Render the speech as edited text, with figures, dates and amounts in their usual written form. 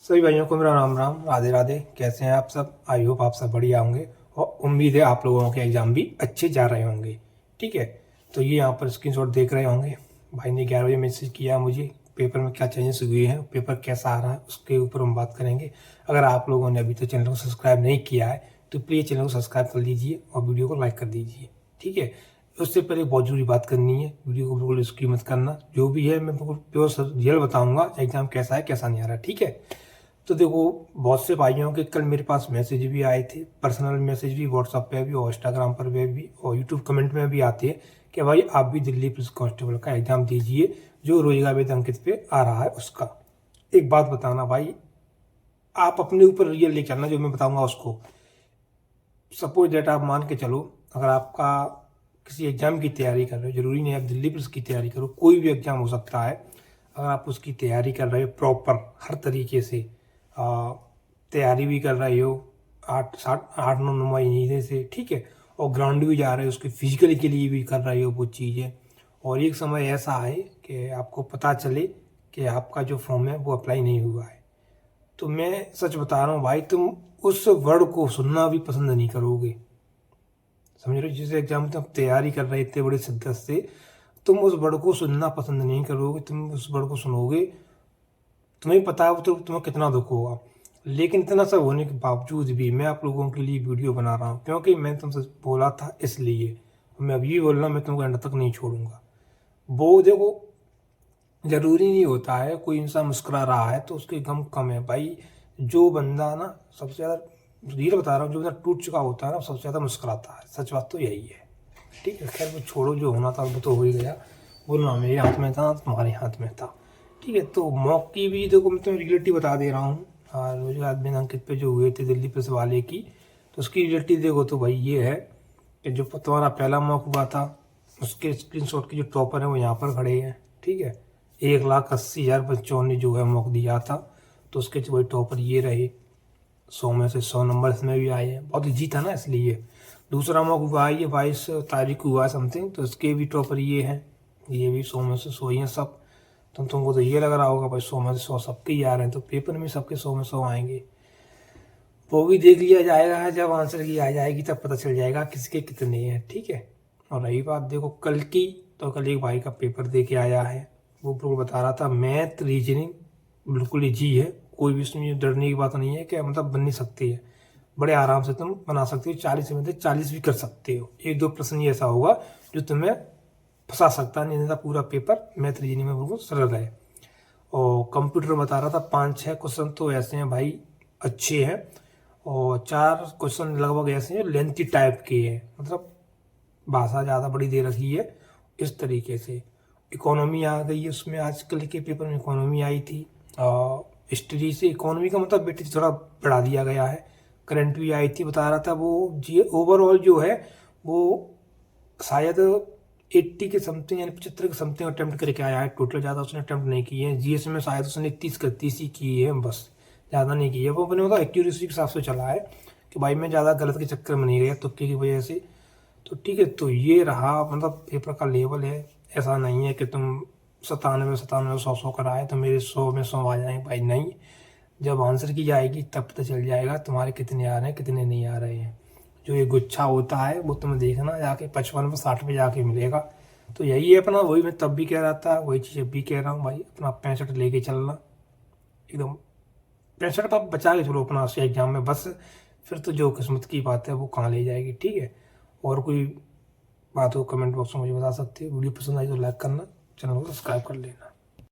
सभी भाइयों को मेरा राम राम, राधे राधे। कैसे हैं आप सब? आई होप आप सब बढ़िया होंगे और उम्मीद है आप लोगों के एग्ज़ाम भी अच्छे जा रहे होंगे। ठीक है, तो ये यहाँ पर स्क्रीनशॉट देख रहे होंगे। भाई ने 11 बजे मैसेज किया मुझे, पेपर में क्या चेंजेस हुए हैं, पेपर कैसा आ रहा है, उसके ऊपर हम बात करेंगे। अगर आप लोगों ने अभी तक चैनल को सब्सक्राइब नहीं किया है तो प्लीज़ चैनल को सब्सक्राइब कर लीजिए और वीडियो को लाइक कर दीजिए। ठीक है, उससे पहले बहुत जरूरी बात करनी है, वीडियो को बिल्कुल स्किप मत करना। जो भी है मैं बिल्कुल प्योर रियल बताऊंगा एग्जाम कैसा है कैसा नहीं आ रहा। ठीक है, तो देखो बहुत से भाइयों के कल मेरे पास मैसेज भी आए थे, पर्सनल मैसेज भी व्हाट्सएप पे भी और इंस्टाग्राम पर भी और यूट्यूब कमेंट में भी आते हैं कि भाई आप भी दिल्ली पुलिस कांस्टेबल का एग्जाम दीजिए जो रोजगार वेद अंकित पे आ रहा है उसका। एक बात बताना भाई, आप अपने ऊपर रियल ले चलना, जो मैं बताऊंगा उसको। सपोज डेट आप मान के चलो, अगर आपका किसी एग्जाम की तैयारी कर रहे हो, जरूरी नहीं आप दिल्ली पुलिस की तैयारी करो, कोई भी एग्जाम हो सकता है। अगर आप उसकी तैयारी कर रहे हो प्रॉपर हर तरीके से, तैयारी भी कर रहे हो 8-9 महीने से, ठीक है, और ग्राउंड भी जा रहे हो, उसके फिजिकल के लिए भी कर रहे हो वो चीज़ें, और एक समय ऐसा है कि आपको पता चले कि आपका जो फॉर्म है वो अप्लाई नहीं हुआ है, तो मैं सच बता रहा हूँ भाई, तुम उस वर्ड को सुनना भी पसंद नहीं करोगे। समझ रहे हो? जिस एग्जाम में तुम तैयारी कर रहे इतने बड़े शिद्दत से, तुम उस वर्ड को सुनना पसंद नहीं करोगे। तुम उस वर्ड को सुनोगे, तुम्हें पता है तो तुम्हें कितना दुख होगा। लेकिन इतना सब होने के बावजूद भी मैं आप लोगों के लिए वीडियो बना रहा हूँ, क्योंकि मैं तुमसे बोला था इसलिए। मैं अभी भी बोल रहा हूँ, मैं तुमको एंड तक नहीं छोड़ूंगा। वो देखो, जरूरी नहीं होता है कोई इंसान मुस्कुरा रहा है तो उसके गम कम है भाई। जो बंदा ना सबसे ज़्यादा, रियल बता रहा हूँ, जो बंदा टूट चुका होता है ना सबसे ज़्यादा मुस्कुराता है। सच बात तो यही है। ठीक है, खैर वो छोड़ो, जो होना था वो तो हो ही गया। वो ना मेरे हाथ में था, तुम्हारे हाथ में था। ठीक है, तो मॉक की भी देखो मैं तुम्हें रियलिटी बता दे रहा हूँ। और रोजगार बिन अंकित पे जो हुए थे दिल्ली पुलिस वाले की, तो उसकी रियलिटी देखो तो भाई ये है कि जो तुम्हारा पहला मॉक हुआ था उसके स्क्रीनशॉट के जो टॉपर हैं वो यहाँ पर खड़े हैं। ठीक है, 1,80,000 बच्चों ने जो है मॉक दिया था, तो उसके वही टॉपर ये रहे। 100 में से 100 नंबर इसमें भी आए हैं, बहुत इजी था ना इसलिए। दूसरा मॉक हुआ है ये 22 तारीख को हुआ समथिंग, तो इसके भी टॉपर ये हैं, ये भी 100 में से 100 ही हैं सब। तुमको तो ये लग रहा होगा भाई 100 में से 100 सबके ही आ रहे हैं, तो पेपर में सबके 100 में 100 आएंगे। वो भी देख लिया जाएगा, जब आंसर की आ जाएगी तब पता चल जाएगा किसके कितने हैं। ठीक है, और रही बात देखो कल की, तो कल एक भाई का पेपर दे के आया है, वो बिल्कुल बता रहा था मैथ रीजनिंग बिल्कुल ईजी है, कोई भी इसमें डरने की बात नहीं है कि मतलब बन नहीं सकती है, बड़े आराम से तुम बना सकते हो। 40 में से 40 भी कर सकते हो। 1-2 प्रश्न ही ऐसा होगा जो तुम्हें फंसा सकता है, नहीं था पूरा पेपर मैथ रीजनिंग में बिल्कुल सरल है। और कंप्यूटर बता रहा था 5-6 क्वेश्चन तो ऐसे हैं भाई अच्छे हैं, और 4 क्वेश्चन लगभग ऐसे हैं लेंथी टाइप के हैं, मतलब भाषा ज़्यादा बड़ी दे रखी है इस तरीके से। इकोनॉमी आ गई है उसमें, आजकल के पेपर में इकोनॉमी आई थी। हिस्ट्री से इकोनॉमी का मतलब बेटे थोड़ा बढ़ा दिया गया है। करंट भी आई थी, बता रहा था वो जी। ओवरऑल जो है वो शायद 80 के समथिंग यानी 75 के समथिंग अटेम्प्ट करके आया है टोटल, ज़्यादा उसने अटेम्प्ट नहीं किए हैं। जीएस में शायद उसने 30 ही किए हैं बस, ज़्यादा नहीं किए। वो अपने मतलब एक्यूरेसी के हिसाब से चला है कि भाई मैं ज़्यादा गलत के चक्कर में नहीं गया तुक्के की वजह से। तो ठीक है, तो ये रहा मतलब पेपर का लेवल है। ऐसा नहीं है कि तुम 97 100 कराए तो मेरे 100 में 100 आ जाएंगे भाई, नहीं। जब आंसर की जाएगी तब पता चल जाएगा तुम्हारे कितने आ रहे हैं कितने नहीं आ रहे हैं। जो ये गुच्छा होता है वो तुम्हें देखना जाके 55 में 60 में जाके मिलेगा। तो यही है अपना, वही मैं तब भी कह रहा था, वही चीज़ अब भी कह रहा हूँ भाई, अपना 65 लेके चलना एकदम। 65 आप बचा के चलो अपना उस एग्जाम में बस, फिर तो जो किस्मत की बात है वो कहाँ ले जाएगी। ठीक है, और कोई बात हो कमेंट बॉक्स में मुझे बता सकते हो। वीडियो पसंद आई तो लाइक करना, चैनल को सब्सक्राइब कर लेना।